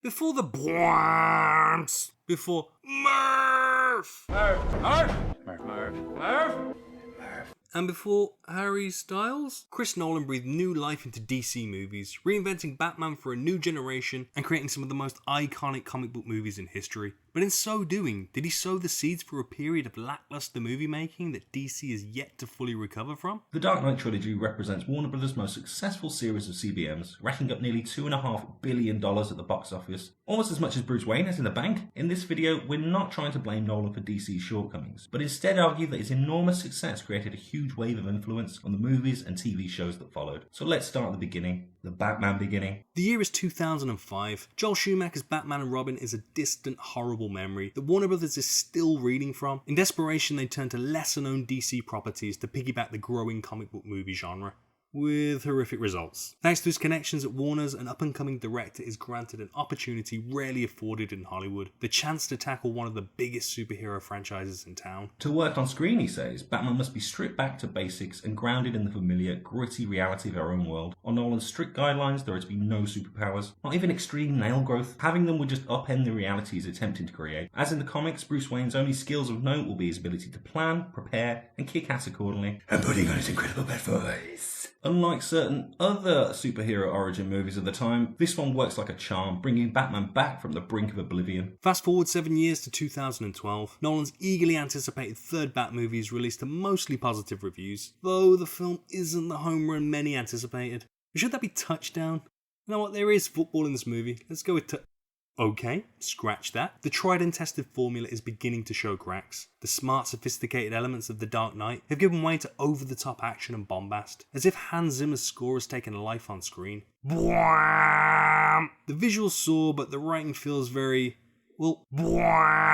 Before the bwamps, before Murph, and before Harry Styles, Chris Nolan breathed new life into DC movies, reinventing Batman for a new generation and creating some of the most iconic comic book movies in history. But in so doing, did he sow the seeds for a period of lackluster movie making that DC is yet to fully recover from? The Dark Knight Trilogy represents Warner Bros.' most successful series of CBMs, racking up nearly $2.5 billion at the box office, almost as much as Bruce Wayne has in the bank. In this video, we're not trying to blame Nolan for DC's shortcomings, but instead argue that his enormous success created a huge wave of influence on the movies and TV shows that followed. So let's start at the beginning. The Batman beginning. The year is 2005. Joel Schumacher's Batman and Robin is a distant, horrible memory that Warner Bros. Is still reading from. In desperation, they turn to lesser-known DC properties to piggyback the growing comic book movie genre, with horrific results. Thanks to his connections at Warner's, an up-and-coming director is granted an opportunity rarely afforded in Hollywood, the chance to tackle one of the biggest superhero franchises in town. To work on screen, he says, Batman must be stripped back to basics and grounded in the familiar, gritty reality of our own world. On Nolan's strict guidelines, there are to be no superpowers, not even extreme nail growth. Having them would just upend the reality he's attempting to create. As in the comics, Bruce Wayne's only skills of note will be his ability to plan, prepare, and kick ass accordingly. And putting on his incredible bad voice. Unlike certain other superhero origin movies of the time, this one works like a charm, bringing Batman back from the brink of oblivion. Fast forward 7 years to 2012, Nolan's eagerly anticipated third Bat movie is released to mostly positive reviews, though the film isn't the home run many anticipated. Should that be touchdown? You know what, there is football in this movie. Let's go with Okay, scratch that. The tried and tested formula is beginning to show cracks. The smart, sophisticated elements of The Dark Knight have given way to over-the-top action and bombast, as if Hans Zimmer's score has taken life on screen. Bwam! The visuals soar, but the writing feels very, well, bwam!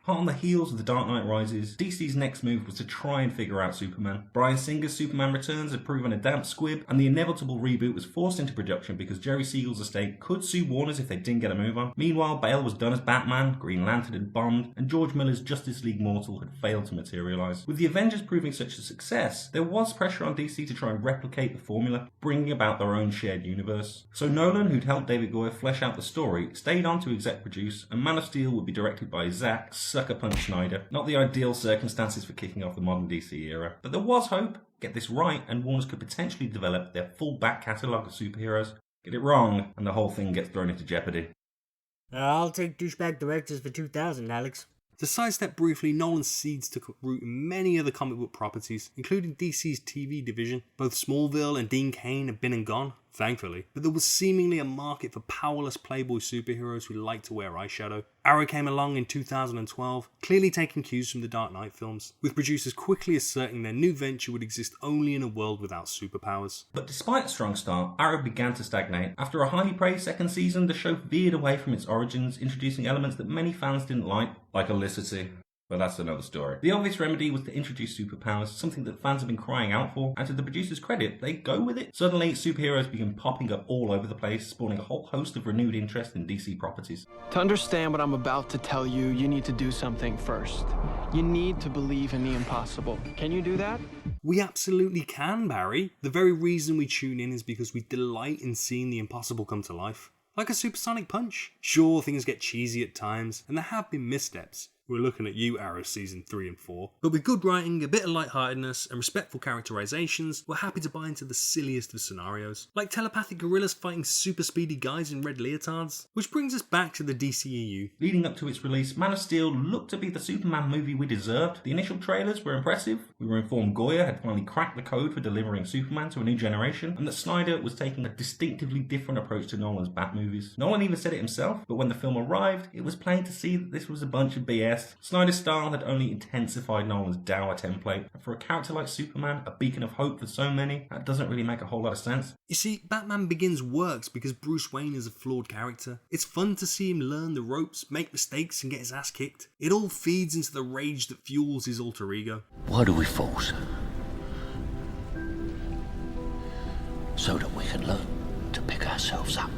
Hot on the heels of The Dark Knight Rises, DC's next move was to try and figure out Superman. Bryan Singer's Superman Returns had proven a damp squib, and the inevitable reboot was forced into production because Jerry Siegel's estate could sue Warner's if they didn't get a move on. Meanwhile, Bale was done as Batman, Green Lantern had bombed, and George Miller's Justice League Mortal had failed to materialise. With the Avengers proving such a success, there was pressure on DC to try and replicate the formula, bringing about their own shared universe. So Nolan, who'd helped David Goyer flesh out the story, stayed on to exec produce, and Man of Steel would be directed by Zack Sucker Punch Snyder. Not the ideal circumstances for kicking off the modern DC era, but there was hope. Get this right, and Warner's could potentially develop their full back catalogue of superheroes. Get it wrong, and the whole thing gets thrown into jeopardy. I'll take douchebag directors for 2000, Alex. To sidestep briefly, Nolan's seeds took root in many other comic book properties, including DC's TV division. Both Smallville and Dean Cain have been and gone, thankfully, but there was seemingly a market for powerless playboy superheroes who liked to wear eyeshadow. Arrow came along in 2012, clearly taking cues from the Dark Knight films, with producers quickly asserting their new venture would exist only in a world without superpowers. But despite a strong start, Arrow began to stagnate. After a highly praised second season, the show veered away from its origins, introducing elements that many fans didn't like Olicity. But that's another story. The obvious remedy was to introduce superpowers, something that fans have been crying out for, and to the producers' credit, they go with it. Suddenly, superheroes began popping up all over the place, spawning a whole host of renewed interest in DC properties. To understand what I'm about to tell you, you need to do something first. You need to believe in the impossible. Can you do that? We absolutely can, Barry. The very reason we tune in is because we delight in seeing the impossible come to life. Like a supersonic punch. Sure, things get cheesy at times, and there have been missteps. We're looking at you, Arrow Season 3 and 4. But with good writing, a bit of lightheartedness, and respectful characterizations, we're happy to buy into the silliest of scenarios. Like telepathic gorillas fighting super speedy guys in red leotards. Which brings us back to the DCEU. Leading up to its release, Man of Steel looked to be the Superman movie we deserved. The initial trailers were impressive. We were informed Goyer had finally cracked the code for delivering Superman to a new generation, and that Snyder was taking a distinctively different approach to Nolan's Bat movies. Nolan even said it himself, but when the film arrived, it was plain to see that this was a bunch of BS. Snyder's style had only intensified Nolan's dour template, and for a character like Superman, a beacon of hope for so many, that doesn't really make a whole lot of sense. You see, Batman Begins works because Bruce Wayne is a flawed character. It's fun to see him learn the ropes, make mistakes, and get his ass kicked. It all feeds into the rage that fuels his alter ego. Why do we force? So that we can learn to pick ourselves up.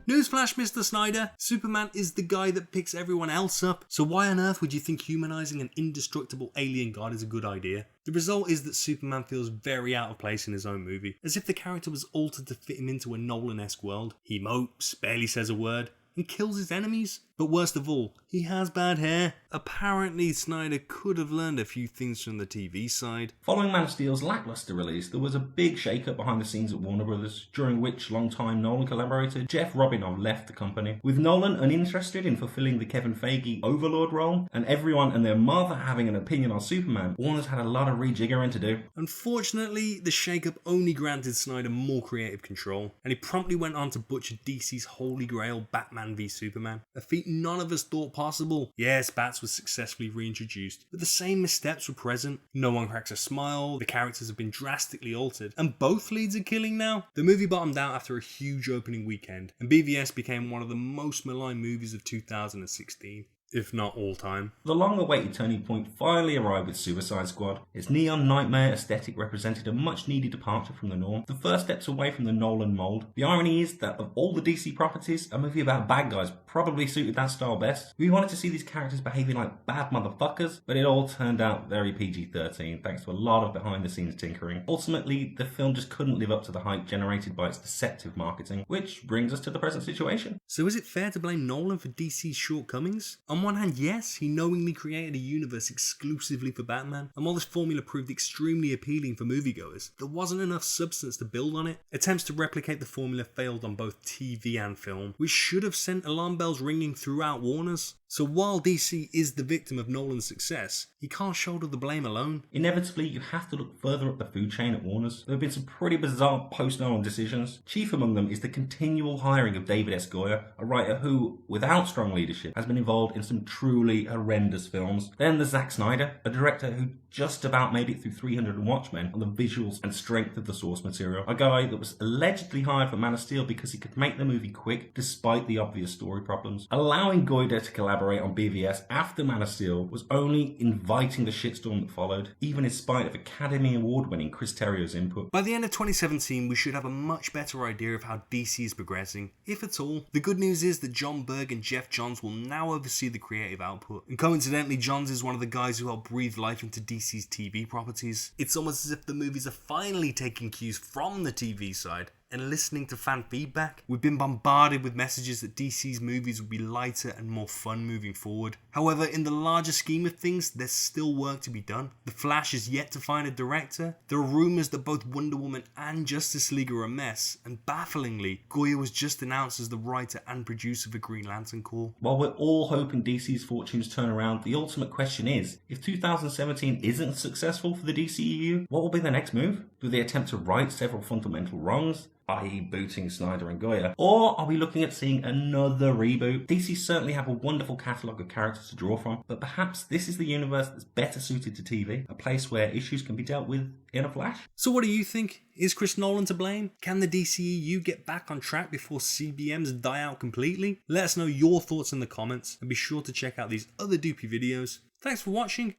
Newsflash, Mr. Snyder, Superman is the guy that picks everyone else up, so why on earth would you think humanizing an indestructible alien god is a good idea? The result is that Superman feels very out of place in his own movie, as if the character was altered to fit him into a Nolan-esque world. He mopes, barely says a word, and kills his enemies. But worst of all, he has bad hair. Apparently, Snyder could have learned a few things from the TV side. Following Man of Steel's lackluster release, there was a big shake-up behind the scenes at Warner Brothers, during which longtime Nolan collaborator Jeff Robinov left the company. With Nolan uninterested in fulfilling the Kevin Feige overlord role, and everyone and their mother having an opinion on Superman, Warner's had a lot of rejiggering to do. Unfortunately, the shake-up only granted Snyder more creative control, and he promptly went on to butcher DC's holy grail Batman v Superman, a feat none of us thought possible. Yes, Bats was successfully reintroduced, but the same missteps were present. No one cracks a smile, the characters have been drastically altered, and both leads are killing now. The movie bottomed out after a huge opening weekend, and BVS became one of the most maligned movies of 2016. If not all time. The long-awaited turning point finally arrived with Suicide Squad. Its neon nightmare aesthetic represented a much-needed departure from the norm, the first steps away from the Nolan mold. The irony is that of all the DC properties, a movie about bad guys probably suited that style best. We wanted to see these characters behaving like bad motherfuckers, but it all turned out very PG-13 thanks to a lot of behind-the-scenes tinkering. Ultimately, the film just couldn't live up to the hype generated by its deceptive marketing, which brings us to the present situation. So is it fair to blame Nolan for DC's shortcomings? On one hand, yes, he knowingly created a universe exclusively for Batman, and while this formula proved extremely appealing for moviegoers, there wasn't enough substance to build on it. Attempts to replicate the formula failed on both TV and film, which should have sent alarm bells ringing throughout Warner's. So while DC is the victim of Nolan's success, he can't shoulder the blame alone. Inevitably, you have to look further up the food chain at Warner's. There have been some pretty bizarre post-Nolan decisions. Chief among them is the continual hiring of David S. Goyer, a writer who, without strong leadership, has been involved in some truly horrendous films. Then there's Zack Snyder, a director who just about made it through 300 and Watchmen on the visuals and strength of the source material. A guy that was allegedly hired for Man of Steel because he could make the movie quick despite the obvious story problems. Allowing Goyer to collaborate on BVS after Man of Steel was only inviting the shitstorm that followed, even in spite of Academy Award-winning Chris Terrio's input. By the end of 2017, we should have a much better idea of how DC is progressing, if at all. The good news is that John Berg and Jeff Johns will now oversee the creative output, and coincidentally, Johns is one of the guys who helped breathe life into DC's TV properties. It's almost as if the movies are finally taking cues from the TV side and listening to fan feedback. We've been bombarded with messages that DC's movies will be lighter and more fun moving forward. However, in the larger scheme of things, there's still work to be done. The Flash is yet to find a director. There are rumours that both Wonder Woman and Justice League are a mess, and bafflingly, Goyer was just announced as the writer and producer for Green Lantern Corps. While we're all hoping DC's fortunes turn around, the ultimate question is, if 2017 isn't successful for the DCEU, what will be the next move? Do they attempt to right several fundamental wrongs, i.e. booting Snyder and Goyer? Or are we looking at seeing another reboot? DC certainly have a wonderful catalogue of characters to draw from, but perhaps this is the universe that's better suited to TV, a place where issues can be dealt with in a flash. So what do you think? Is Chris Nolan to blame? Can the DCEU get back on track before CBMs die out completely? Let us know your thoughts in the comments, and be sure to check out these other Doopy videos. Thanks for watching.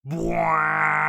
Bwah!